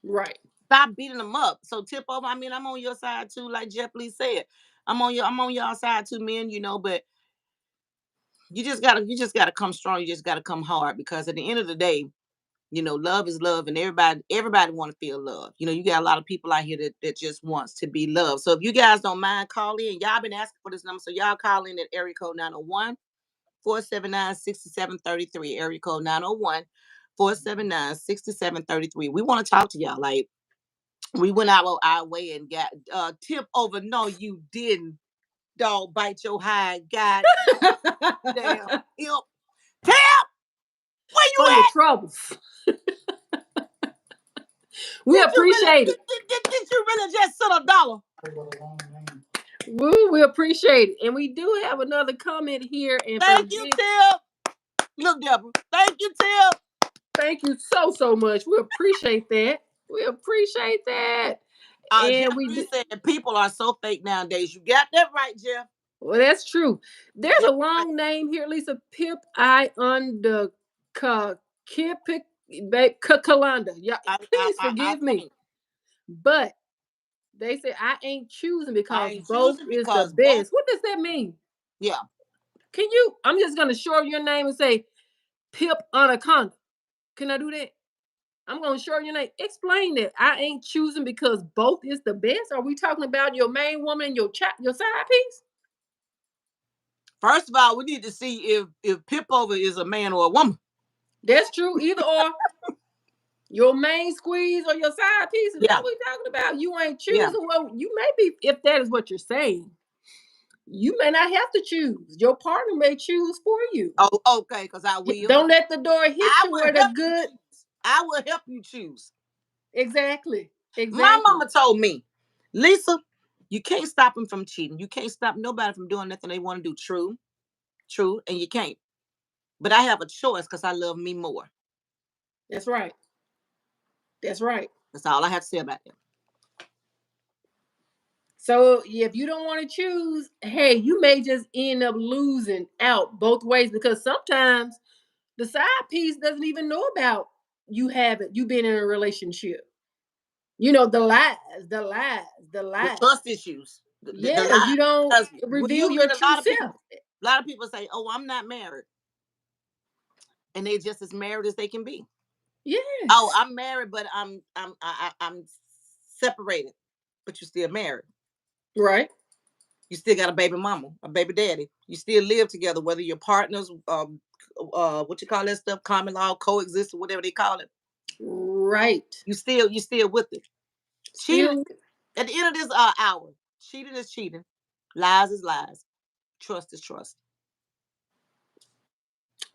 right. Stop beating them up. So tip over. I mean, I'm on your side too, like Jeff Lee said. I'm on y'all side too, men. But you just gotta come strong. You just gotta come hard because at the end of the day, love is love, and everybody want to feel love. You got a lot of people out here that just wants to be loved. So if you guys don't mind, call in. Y'all been asking for this number, so y'all call in at area code 901-479-6733. Area code 901-479-6733. We want to talk to y'all. Like we went out our way and got tip over. No, you didn't. Dog bite your hide. God damn. Tip. Tip. Where you For your at? troubles. We Did you really appreciate did, it. did, did, did you really just send a dollar? Woo, we appreciate it. And we do have another comment here. And for Thank you, this, Tip. Look, Deborah. Thank you, Tip. thank you so much. We appreciate that. We appreciate that. Jeff And we Lee do. said people are so fake nowadays. You got that right, Jeff. Well, that's true. There's That's a right. long name here, Lisa. Pip I under Kipik Kalanda. Yeah, I, I, please I, I forgive me. can't. But they say I ain't choosing I because ain't both choosing is the because both. best. What does that mean? Yeah. Can you? I'm just gonna shorten your name and say Pip Anaconda. Can I do that? I'm gonna shorten your name. Explain that. I ain't choosing because both is the best. Are we talking about your main woman and your side piece? First of all, we need to see if Pip over is a man or a woman. That's true. Either or. Your main squeeze or your side piece, is that Yeah, what we're talking about? You ain't yeah. choosing. Well, you may be, if that is what you're saying, you may not have to choose. Your partner may choose for you. Oh, okay, because I will. Don't let the door hit I you will where the help you good. choose. I will help you choose. Exactly. My Exactly. mama told me, Lisa, you can't stop them from cheating. You can't stop nobody from doing nothing they want to do. True, true, and you can't. But I have a choice because I love me more. That's right. That's right. That's all I have to say about that. So if you don't want to choose, hey, you may just end up losing out both ways, because sometimes the side piece doesn't even know about you been in a relationship. You know, the lies, the lies, the The lies. trust issues, the Yeah, lie. you don't Because when reveal you your meet true self. a lot of people say, "Oh, I'm not married," and they just as married as they can be. Oh, Yes. I'm married, but I'm separated, but you're still married. Right. You still got a baby mama, a baby daddy. You still live together, whether you're partners, what you call that stuff, common law, coexist, or whatever they call it. Right. You still with it. Cheating Still at the end of this hour. Cheating is cheating. Lies is lies. Trust is trust.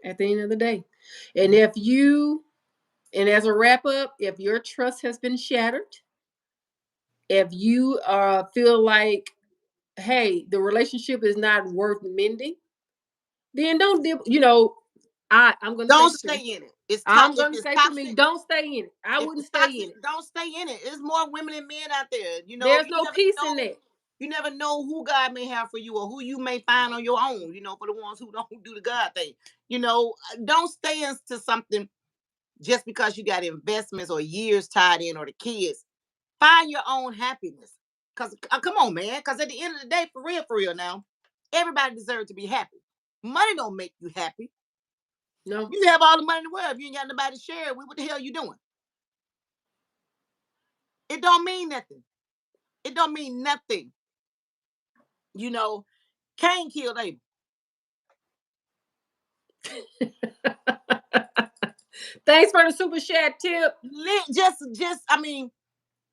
at the end of the day. And Mhm. if you and as a wrap up, if your trust has been shattered, if you feel like, hey, the relationship is not worth mending, then don't I'm gonna say Don't for stay me. in it. It's I'm if gonna it's say for me, toxic. don't stay in it. I If wouldn't it's stay in toxic, it. don't stay in it. There's more women and men out there. There's You no never peace in know. that. You never know who God may have for you or who you may find on your own. For the ones who don't do the God thing. Don't stay into something just because you got investments or years tied in or the kids. Find your own happiness. Cause come on, man. Cause at the end of the day, for real now, everybody deserves to be happy. Money don't make you happy. No, You have all the money in the world. If you ain't got nobody to share it with, what the hell you doing? It don't mean nothing. It don't mean nothing. You know, Cain killed Abel. thanks for the super chat tip. I mean,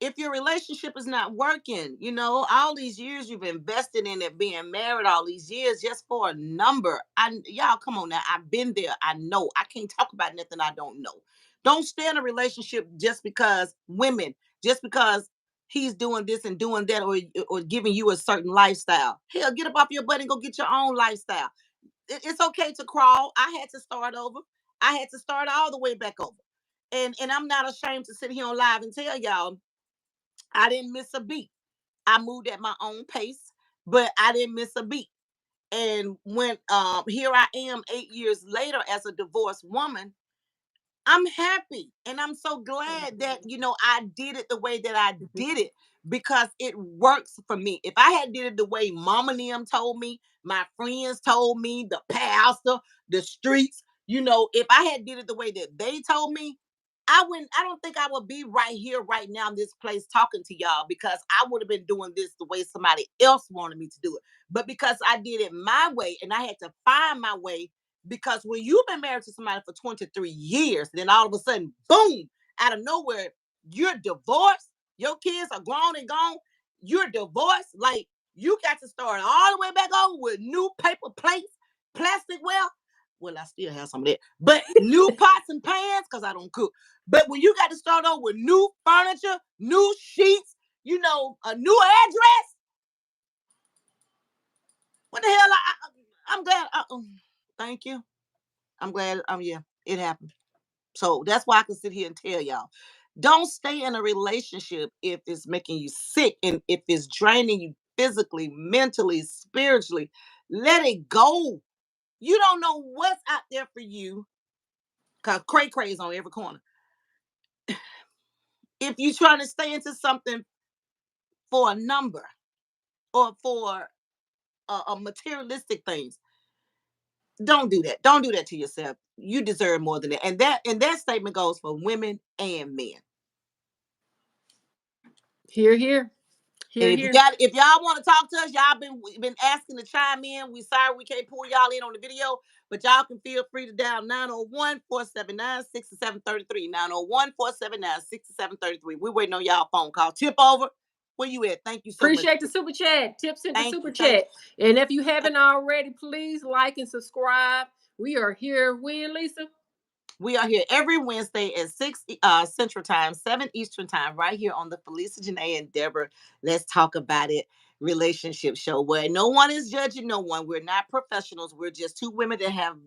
if your relationship is not working, all these years you've invested in it, being married all these years just for a number. Y'all come on now. I've been there. I know. I can't talk about nothing I don't know. Don't stay in a relationship just because he's doing this and doing that, or giving you a certain lifestyle. Hell, get up off your butt and go get your own lifestyle. It's okay to crawl. I had to start over. I had to start all the way back over. And I'm not ashamed to sit here on live and tell y'all I didn't miss a beat. I moved at my own pace, but I didn't miss a beat. And when here I am 8 years later as a divorced woman, I'm happy and I'm so glad that I did it the way that I did it because it works for me. If I had did it the way Mama and them told me, my friends told me, the pastor, the streets, if I had did it the way that they told me, I don't think I would be right here right now in this place talking to y'all because I would have been doing this the way somebody else wanted me to do it. But because I did it my way and I had to find my way, because when you've been married to somebody for 23 years, then all of a sudden, boom, out of nowhere, you're divorced. Your kids are grown and gone. You're divorced. Like, you got to start all the way back over with new paper plates, plasticware. Well, I still have some of that, but new pots and pans because I don't cook. But when you got to start over with new furniture, new sheets, a new address, what the hell? I'm glad. Thank you. I'm glad. Yeah, it happened. So that's why I can sit here and tell y'all, don't stay in a relationship if it's making you sick and if it's draining you physically, mentally, spiritually. Let it go. You don't know what's out there for you because cray cray is on every corner. If you're trying to stay into something for a number or for a materialistic things, don't do that. Don't do that to yourself. You deserve more than that. And that statement goes for women and men. Here, here. Here, And here. if y'all want to talk to us, y'all been asking to chime in. We sorry we can't pull y'all in on the video, but y'all can feel free to dial 901-479-6733. 901-479-6733. We're waiting on y'all phone call. Tip over. Where you at? Thank you so much. Appreciate the super chat. Tips in the Thank super you. Thank chat. And if you haven't already, please like and subscribe. We are here when, Lisa? We are here every Wednesday at 6 Central Time, 7 Eastern Time, right here on the Falisa, Janae, and Debra Let's Talk About It relationship show, where no one is judging no one. We're not professionals. We're just two women that have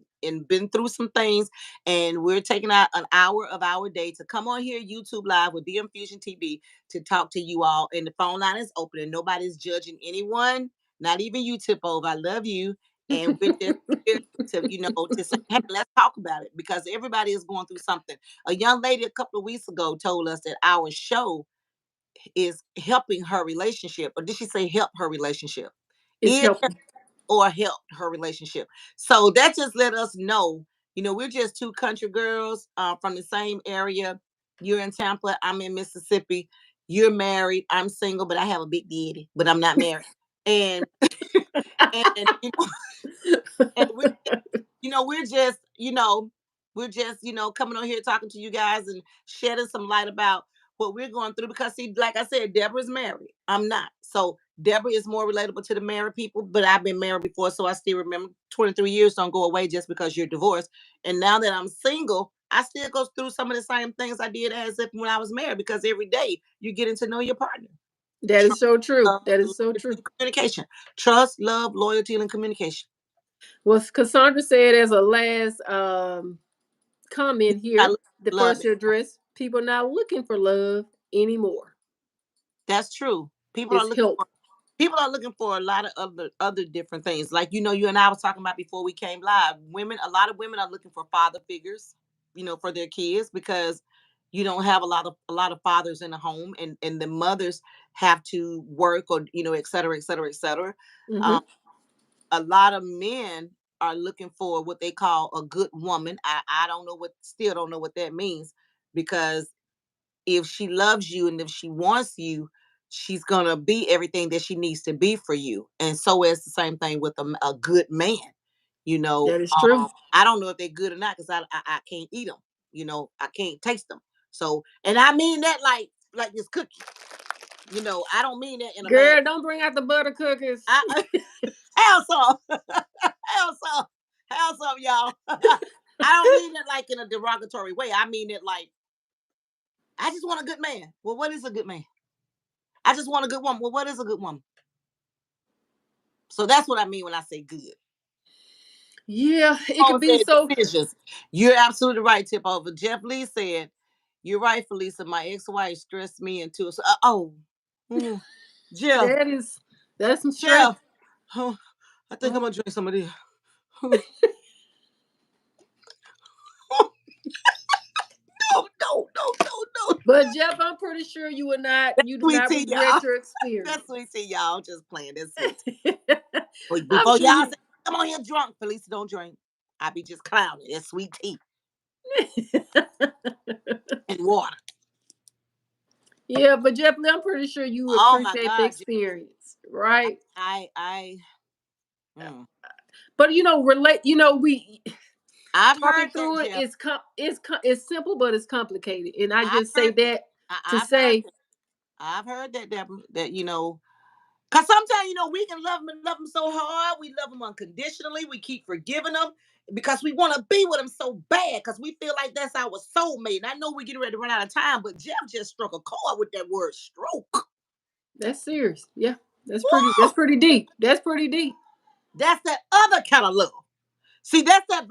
been through some things, and we're taking out an hour of our day to come on here, YouTube Live with DM Fusion TV, to talk to you all. And the phone line is open, and nobody's judging anyone, not even you, Tip Over. I love you. And we're just here to, to say, hey, let's talk about it, because everybody is going through something. A young lady a couple of weeks ago told us that our show is helping her relationship. Or did she say help her relationship? It's It helping. or help her relationship. So that just let us know, we're just two country girls from the same area. You're in Tampa, I'm in Mississippi. You're married, I'm single, but I have a big daddy, but I'm not married. And and and we're we're just, coming on here talking to you guys and shedding some light about what we're going through. Because, see, like I said, Deborah's married. I'm not. So Deborah is more relatable to the married people, but I've been married before, so I still remember. 23 years don't go away just because you're divorced. And now that I'm single, I still go through some of the same things I did as if when I was married, because every day you're getting to know your partner. That is Trust, so true. love, That is so loyalty, true. and communication. Trust, love, loyalty, and communication. Well, Cassandra said as a last comment I here, the love first it. address, people not looking for love anymore. That's true. People are It's looking help. for people are looking for a lot of other different things. Like, you and I was talking about before we came live. A lot of women are looking for father figures, for their kids, because you don't have a lot of fathers in the home, and the mothers have to work, or et cetera, et cetera, et cetera. Um, Hmm. a lot of men are looking for what they call a good woman. I don't know still don't know what that means, because if she loves you and if she wants you, she's gonna be everything that she needs to be for you. And so it's the same thing with a good man. That is true. I don't know if they're good or not, because I can't eat them. I can't taste them. So, and I mean that like this cookie. I don't mean that in a bad. Girl, don't bring out the butter cookies. I Hell some, hell some, hell some, y'all. I don't mean it like in a derogatory way. I mean it like, I just want a good man. Well, what is a good man? I just want a good woman. Well, what is a good woman? So that's what I mean when I say good. Yeah, it could Oh, be said so. decisions. You're absolutely right, Tip Over. Jeff Lee said, "You're right, Felisa. My ex-wife stressed me into." So, mm, Jeff, That is that's some stress. Jeff. Oh, I think I'm Oh. gonna drink some of this. No, no, no, no, no. But Jeff, I'm pretty sure you do Sweet not tea, regret y'all. your That's sweet experience. tea, y'all. Just playing. That's sweet tea. I'm Before sure y'all you. say, "Come on here drunk," Felisa don't drink. I be just clowning. That's sweet tea and water. Yeah, but Jeff, I'm pretty sure you Oh my appreciate the God, Jeff. experience, right? I mm. But relate. We I've talking heard that, through it Jeff. it's simple, but it's complicated. And I I've just say heard that. that to I've heard say that. I've heard that, Deborah. That cause sometimes we can love them so hard. We love them unconditionally. We keep forgiving them because we want to be with them so bad. Cause we feel like that's our soulmate. And I know we're getting ready to run out of time, but Jeff just struck a chord with that word stroke. that's serious. Yeah, that's Woo! pretty deep. That's pretty deep. That's that other kind of love. See, that's that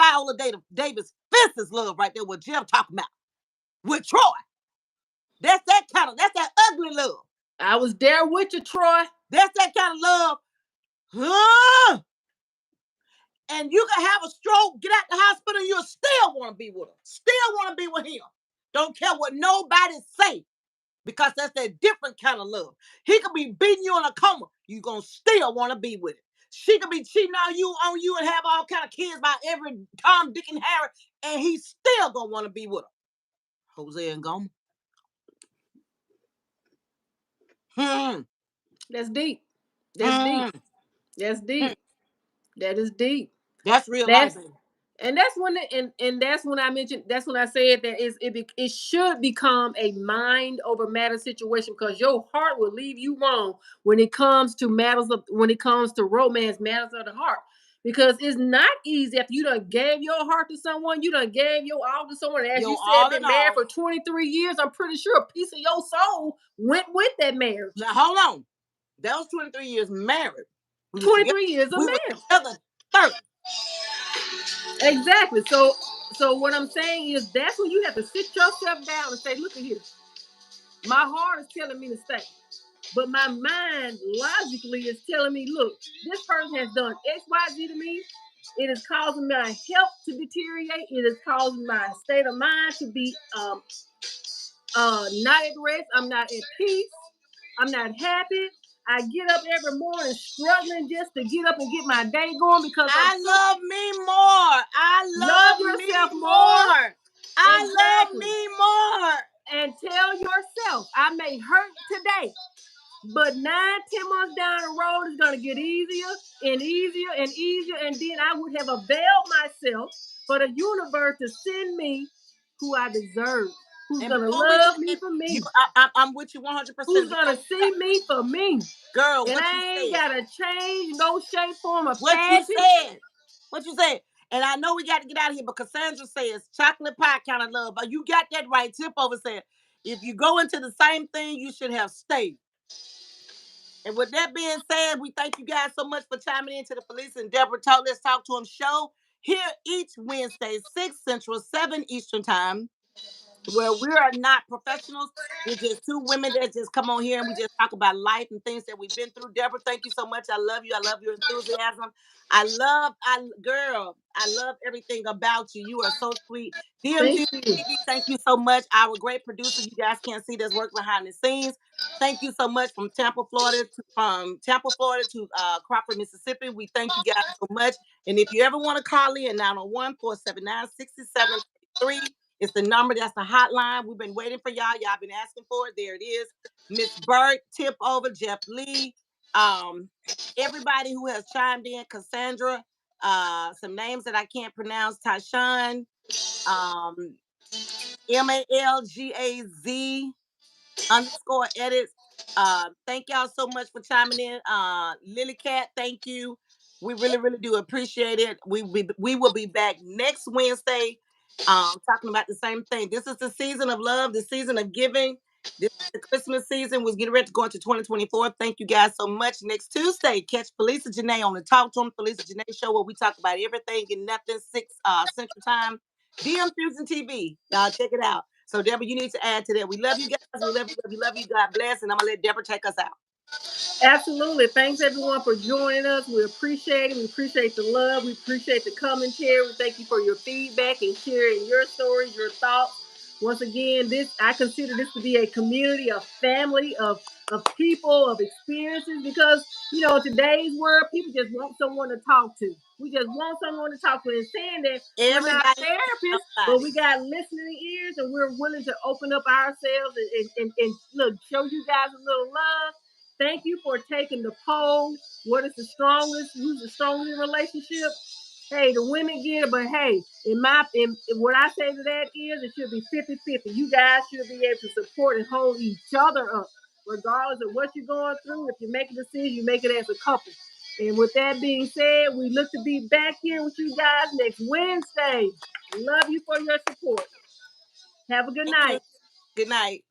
Davis Fences love right there. What Jeff talking about with Troy. That's that ugly love. I was there with you, Troy. That's that kind of love. Huh? And you can have a stroke, get out the hospital, and you'll still want to be with him. Still want to be with him. Don't care what nobody say, because that's that different kind of love. He could be beating you in a coma. You gonna still want to be with him. She could be cheating on you and have all kind of kids by every Tom, Dick, and Harry, and he's still gonna want to be with her. Jose and Goma. Hmm. That's deep. That's deep. Mm, That's mm. deep. That is deep. That's real life, That's baby. and that's when and that's when I mentioned that's when I said that it should become a mind over matter situation because your heart will leave you wrong when it comes to matters of when it comes to romance matters of the heart because it's not easy after you done gave your heart to someone you done gave your all to someone as you Yo, said all in been married all. for 23 years I'm pretty sure a piece of your soul went with that marriage. Now, hold on. That was 23 years married. We was together. 23 years of We were marriage. together 30. Exactly. So what I'm saying is that's when you have to sit yourself down and say, look at here. My heart is telling me to stay. But my mind logically is telling me, look, this person has done XYZ to me. It is causing my health to deteriorate. It is causing my state of mind to be not at rest. I'm not at peace. I'm not happy. I get up every morning struggling just to get up and get my day going because I'm I so love me more. I love love me yourself more. more. I love Exactly. me more. And tell yourself, I may hurt today, but 9, 10 months down the road, it's gonna get easier and easier and easier, and then I would have availed myself for the universe to send me who I deserve, who's And gonna before we love get me in, for you, me, I'm with you 100% who's because gonna see me for me, girl, and what you I ain't said, gotta change no shape, form, or what you fashion. said, what you said. And I know we got to get out of here, but Cassandra says chocolate pie kind of love. But you got that right. Tip over said, if you go into the same thing, you should have stayed. And with that being said, we thank you guys so much for chiming into the Falisa and Debra Talk. Let's Talk to Them show here each Wednesday, 6 Central, 7 Eastern Time, where we are not professionals. We're just two women that just come on here and we just talk about life and things that we've been through. Deborah, thank you so much. I love you. I love your enthusiasm. I love everything about you. You are so sweet. Thank DMG you. TV, thank you so much. Our great producer. You guys can't see this work behind the scenes. Thank you so much from Tampa, Florida to Crawford, Mississippi. We thank you guys so much. And if you ever want to call in, 901-479-6733. It's the number. That's the hotline. We've been waiting for y'all. Y'all been asking for it. There it is. Miss Burt, Tip Over, Jeff Lee, um, everybody who has chimed in, Cassandra, some names that I can't pronounce, Tyshawn, um, MALGAZ underscore edits. Thank y'all so much for chiming in. Lily Cat, thank you. We really, really do appreciate it. We will be back next Wednesday, talking about the same thing. This is the season of love, the season of giving. This is the Christmas season. Was getting ready to go into 2024. Thank you guys so much. Next Tuesday, catch Felisa Janae on the Talk to Him Felisa Janae show where we talk about everything and nothing. 6 Central Time. DM Fusion TV. Y'all check it out. So, Deborah, you need to add to that. We love you guys. We love you, love you, love you. God bless. And I'm going to let Deborah take us out. Absolutely. Thanks everyone for joining us. We appreciate it. We appreciate the love. We appreciate the commentary. We thank you for your feedback and sharing your stories, your thoughts. Once again, this I consider this to be a community, a family of people, of experiences, because today's world, people just want someone to talk to. We just want someone to talk to. And saying that we're not Everybody, therapists, but somebody. we got listening ears and we're willing to open up ourselves and look, show you guys a little love. Thank you for taking the poll. What is the strongest? Who's the strongest relationship? Hey, the women get it, but hey, in what I say to that is it should be 50-50. You guys should be able to support and hold each other up, regardless of what you're going through. If you make a decision, you make it as a couple. And with that being said, we look to be back here with you guys next Wednesday. Love you for your support. Have a good Thank you. night. Good night.